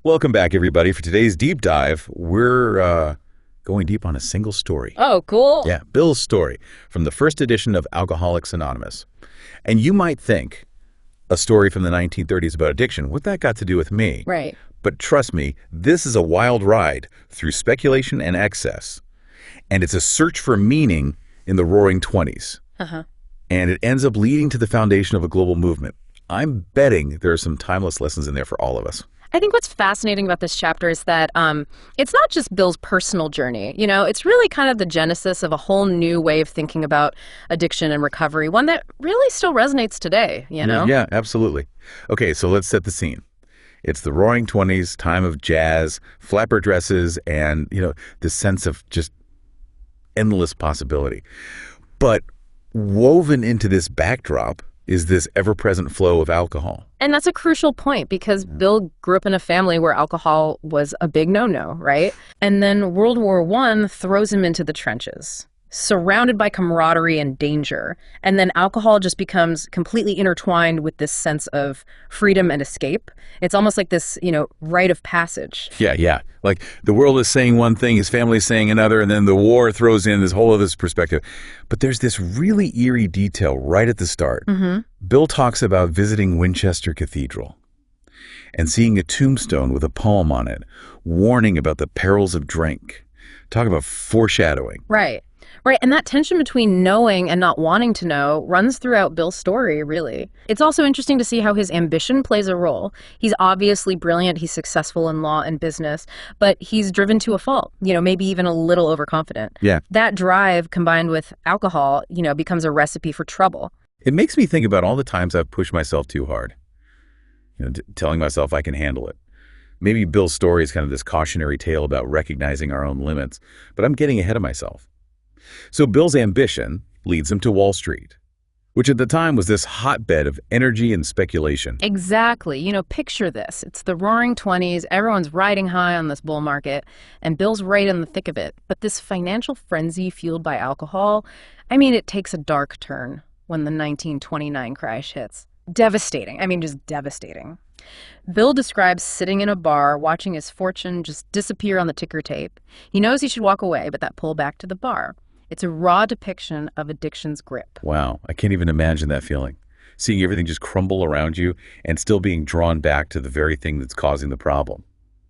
Welcome back, everybody. For today's deep dive, we're going deep on a single story. Oh, cool. Yeah, Bill's story from the first edition of Alcoholics Anonymous. And you might think a story from the 1930s about addiction, what that got to do with me? Right. But trust me, this is a wild ride through speculation and excess. And it's a search for meaning in the roaring 20s. Uh-huh. And it ends up leading to the foundation of a global movement. I'm betting there are some timeless lessons in there for all of us. I think what's fascinating about this chapter is that it's not just Bill's personal journey. You know, it's really kind of the genesis of a whole new way of thinking about addiction and recovery, one that really still resonates today, you know? Yeah, absolutely. Okay, so let's set the scene. It's the roaring 20s, time of jazz, flapper dresses, and, this sense of just endless possibility. But woven into this backdrop is this ever-present flow of alcohol. And that's a crucial point because Bill grew up in a family where alcohol was a big no-no, right? And then World War I throws him into the trenches, surrounded by camaraderie and danger. And then alcohol just becomes completely intertwined with this sense of freedom and escape. It's almost like this, rite of passage. Yeah. Like the world is saying one thing, his family is saying another, and then the war throws in this whole other perspective. But there's this really eerie detail right at the start. Mm-hmm. Bill talks about visiting Winchester Cathedral and seeing a tombstone with a poem on it, warning about the perils of drink. Talk about foreshadowing. Right. And that tension between knowing and not wanting to know runs throughout Bill's story, really. It's also interesting to see how his ambition plays a role. He's obviously brilliant, he's successful in law and business, but he's driven to a fault, maybe even a little overconfident. Yeah. That drive combined with alcohol, becomes a recipe for trouble. It makes me think about all the times I've pushed myself too hard, telling myself I can handle it. Maybe Bill's story is kind of this cautionary tale about recognizing our own limits, but I'm getting ahead of myself. So Bill's ambition leads him to Wall Street, which at the time was this hotbed of energy and speculation. Exactly. Picture this. It's the roaring 20s. Everyone's riding high on this bull market, and Bill's right in the thick of it. But this financial frenzy fueled by alcohol, it takes a dark turn when the 1929 crash hits. Devastating. Just devastating. Bill describes sitting in a bar, watching his fortune just disappear on the ticker tape. He knows he should walk away, but that pull back to the bar. It's a raw depiction of addiction's grip. Wow, I can't even imagine that feeling. Seeing everything just crumble around you and still being drawn back to the very thing that's causing the problem.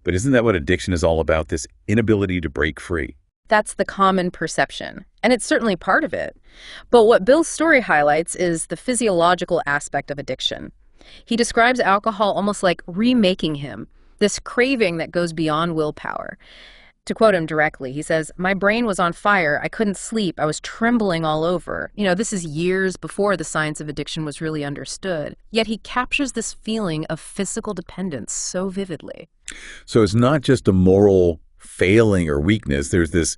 But isn't that what addiction is all about, this inability to break free? That's the common perception, and it's certainly part of it. But what Bill's story highlights is the physiological aspect of addiction. He describes alcohol almost like remaking him, this craving that goes beyond willpower. To quote him directly, he says, "My brain was on fire. I couldn't sleep. I was trembling all over." This is years before the science of addiction was really understood. Yet he captures this feeling of physical dependence so vividly. So it's not just a moral failing or weakness. There's this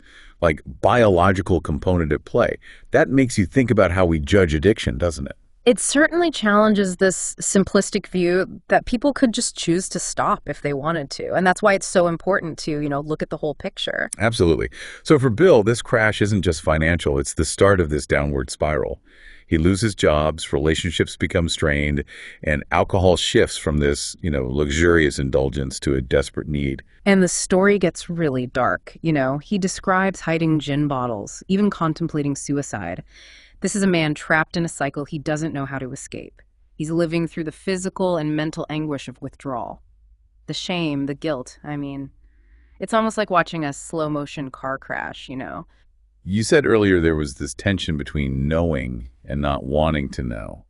biological component at play. That makes you think about how we judge addiction, doesn't it? It certainly challenges this simplistic view that people could just choose to stop if they wanted to. And that's why it's so important to, look at the whole picture. Absolutely. So for Bill, this crash isn't just financial. It's the start of this downward spiral. He loses jobs, relationships become strained, and alcohol shifts from this, luxurious indulgence to a desperate need. And the story gets really dark. He describes hiding gin bottles, even contemplating suicide. This is a man trapped in a cycle he doesn't know how to escape. He's living through the physical and mental anguish of withdrawal. The shame, the guilt, it's almost like watching a slow-motion car crash, You said earlier there was this tension between knowing and not wanting to know.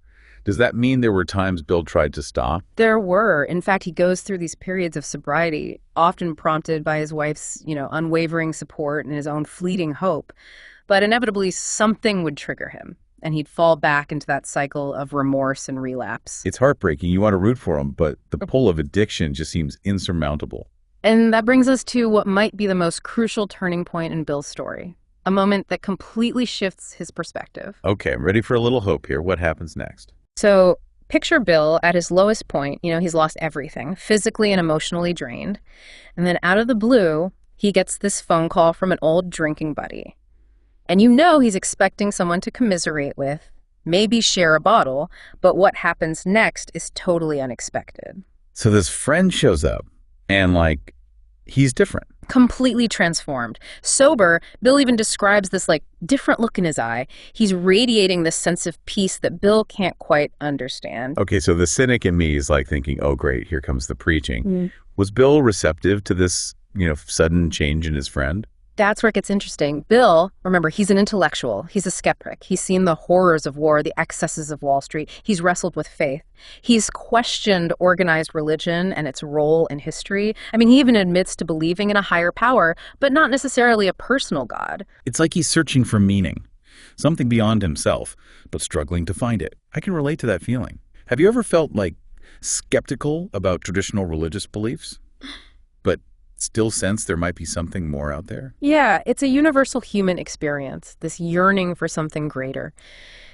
Does that mean there were times Bill tried to stop? There were. In fact, he goes through these periods of sobriety, often prompted by his wife's, unwavering support and his own fleeting hope. But inevitably, something would trigger him, and he'd fall back into that cycle of remorse and relapse. It's heartbreaking. You want to root for him, but the pull of addiction just seems insurmountable. And that brings us to what might be the most crucial turning point in Bill's story, a moment that completely shifts his perspective. Okay, I'm ready for a little hope here. What happens next? So picture Bill at his lowest point. He's lost everything, physically and emotionally drained. And then out of the blue, he gets this phone call from an old drinking buddy. And he's expecting someone to commiserate with, maybe share a bottle, but what happens next is totally unexpected. So this friend shows up, And, like, he's different. Completely transformed. Sober, Bill even describes this like different look in his eye. He's radiating this sense of peace that Bill can't quite understand. Okay, so the cynic in me is like thinking, oh, great, here comes the preaching. Mm. Was Bill receptive to this, sudden change in his friend? That's where it gets interesting. Bill, remember, he's an intellectual. He's a skeptic. He's seen the horrors of war, the excesses of Wall Street. He's wrestled with faith. He's questioned organized religion and its role in history. I mean, he even admits to believing in a higher power, but not necessarily a personal God. It's like he's searching for meaning, something beyond himself, but struggling to find it. I can relate to that feeling. Have you ever felt, like, skeptical about traditional religious beliefs, but still sense there might be something more out there? Yeah, it's a universal human experience, this yearning for something greater.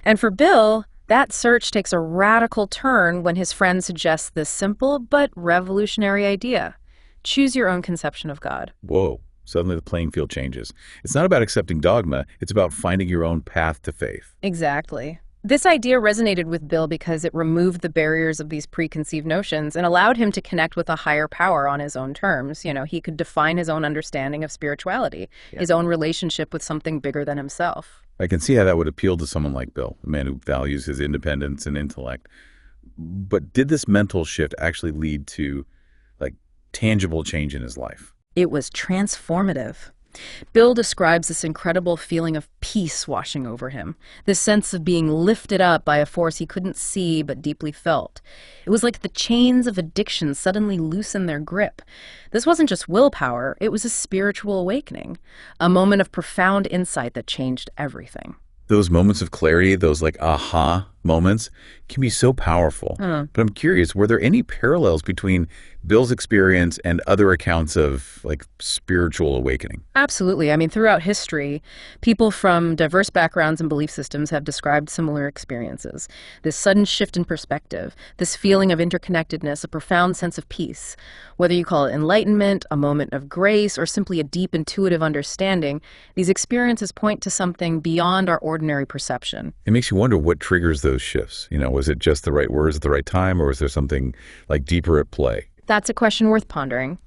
And for Bill, that search takes a radical turn when his friend suggests this simple but revolutionary idea. Choose your own conception of God. Whoa, suddenly the playing field changes. It's not about accepting dogma, it's about finding your own path to faith. Exactly. This idea resonated with Bill because it removed the barriers of these preconceived notions and allowed him to connect with a higher power on his own terms. He could define his own understanding of spirituality, his own relationship with something bigger than himself. I can see how that would appeal to someone like Bill, a man who values his independence and intellect. But did this mental shift actually lead to, like, tangible change in his life? It was transformative. Bill describes this incredible feeling of peace washing over him, this sense of being lifted up by a force he couldn't see but deeply felt. It was like the chains of addiction suddenly loosened their grip. This wasn't just willpower, it was a spiritual awakening, a moment of profound insight that changed everything. Those moments of clarity, those like aha moments, can be so powerful. But I'm curious, were there any parallels between Bill's experience and other accounts of like spiritual awakening? Absolutely. I mean, throughout history, people from diverse backgrounds and belief systems have described similar experiences. This sudden shift in perspective, this feeling of interconnectedness, a profound sense of peace. Whether you call it enlightenment, a moment of grace, or simply a deep intuitive understanding, these experiences point to something beyond our ordinary perception. It makes you wonder what triggers those shifts. Was it just the right words at the right time, or was there something like deeper at play? That's a question worth pondering.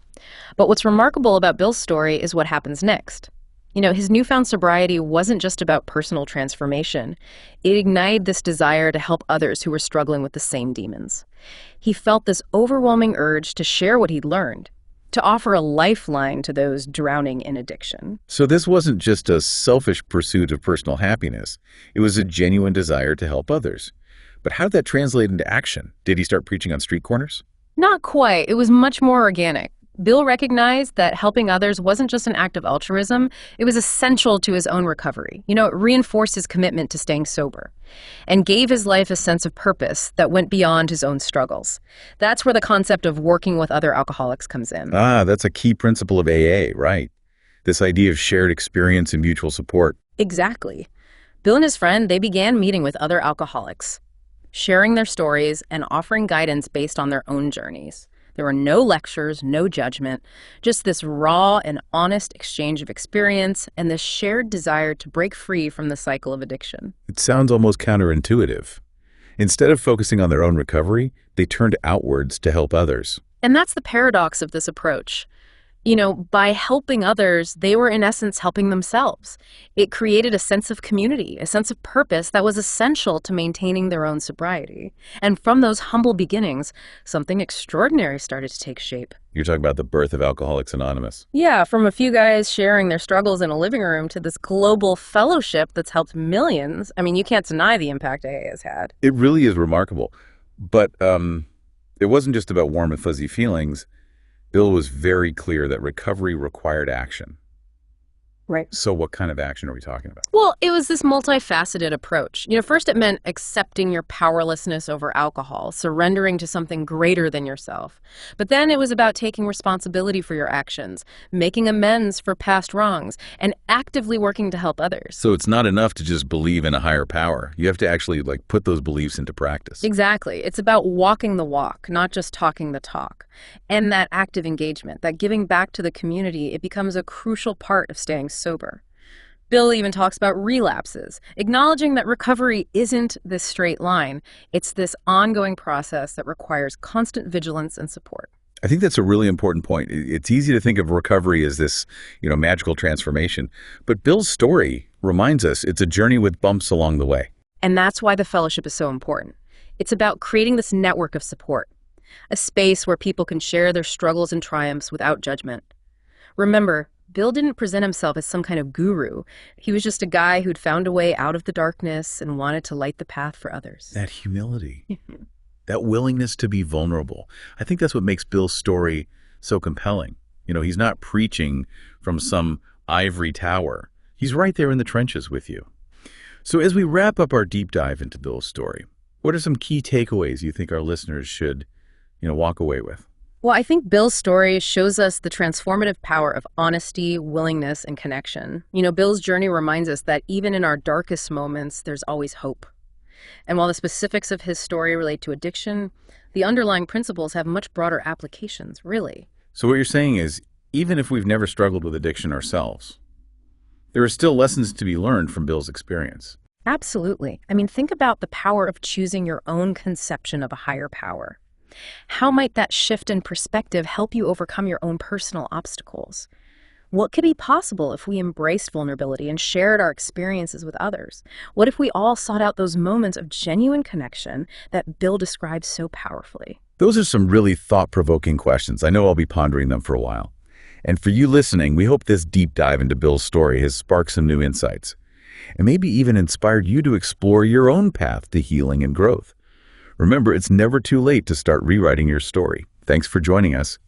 But what's remarkable about Bill's story is what happens next. His newfound sobriety wasn't just about personal transformation. It ignited this desire to help others who were struggling with the same demons. He felt this overwhelming urge to share what he'd learned, to offer a lifeline to those drowning in addiction. So this wasn't just a selfish pursuit of personal happiness. It was a genuine desire to help others. But how did that translate into action? Did he start preaching on street corners? Not quite. It was much more organic. Bill recognized that helping others wasn't just an act of altruism, it was essential to his own recovery. It reinforced his commitment to staying sober and gave his life a sense of purpose that went beyond his own struggles. That's where the concept of working with other alcoholics comes in. That's a key principle of AA, right? This idea of shared experience and mutual support. Exactly. Bill and his friend, they began meeting with other alcoholics, sharing their stories and offering guidance based on their own journeys. There were no lectures, no judgment, just this raw and honest exchange of experience and this shared desire to break free from the cycle of addiction. It sounds almost counterintuitive. Instead of focusing on their own recovery, they turned outwards to help others. And that's the paradox of this approach. By helping others, they were in essence helping themselves. It created a sense of community, a sense of purpose that was essential to maintaining their own sobriety. And from those humble beginnings, something extraordinary started to take shape. You're talking about the birth of Alcoholics Anonymous. Yeah, from a few guys sharing their struggles in a living room to this global fellowship that's helped millions. I mean, you can't deny the impact AA has had. It really is remarkable. But it wasn't just about warm and fuzzy feelings. Bill was very clear that recovery required action. Right. So what kind of action are we talking about? Well, it was this multifaceted approach. First it meant accepting your powerlessness over alcohol, surrendering to something greater than yourself. But then it was about taking responsibility for your actions, making amends for past wrongs, and actively working to help others. So it's not enough to just believe in a higher power. You have to actually put those beliefs into practice. Exactly. It's about walking the walk, not just talking the talk. And that active engagement, that giving back to the community, it becomes a crucial part of staying sober. Bill even talks about relapses, acknowledging that recovery isn't this straight line. It's this ongoing process that requires constant vigilance and support. I think that's a really important point. It's easy to think of recovery as this, magical transformation, but Bill's story reminds us it's a journey with bumps along the way. And that's why the fellowship is so important. It's about creating this network of support, a space where people can share their struggles and triumphs without judgment. Remember, Bill didn't present himself as some kind of guru. He was just a guy who'd found a way out of the darkness and wanted to light the path for others. That humility, that willingness to be vulnerable. I think that's what makes Bill's story so compelling. He's not preaching from some ivory tower. He's right there in the trenches with you. So as we wrap up our deep dive into Bill's story, what are some key takeaways you think our listeners should, walk away with? Well, I think Bill's story shows us the transformative power of honesty, willingness, and connection. Bill's journey reminds us that even in our darkest moments, there's always hope. And while the specifics of his story relate to addiction, the underlying principles have much broader applications, really. So what you're saying is, even if we've never struggled with addiction ourselves, there are still lessons to be learned from Bill's experience. Absolutely. Think about the power of choosing your own conception of a higher power. How might that shift in perspective help you overcome your own personal obstacles? What could be possible if we embraced vulnerability and shared our experiences with others? What if we all sought out those moments of genuine connection that Bill describes so powerfully? Those are some really thought-provoking questions. I know I'll be pondering them for a while. And for you listening, we hope this deep dive into Bill's story has sparked some new insights, and maybe even inspired you to explore your own path to healing and growth. Remember, it's never too late to start rewriting your story. Thanks for joining us.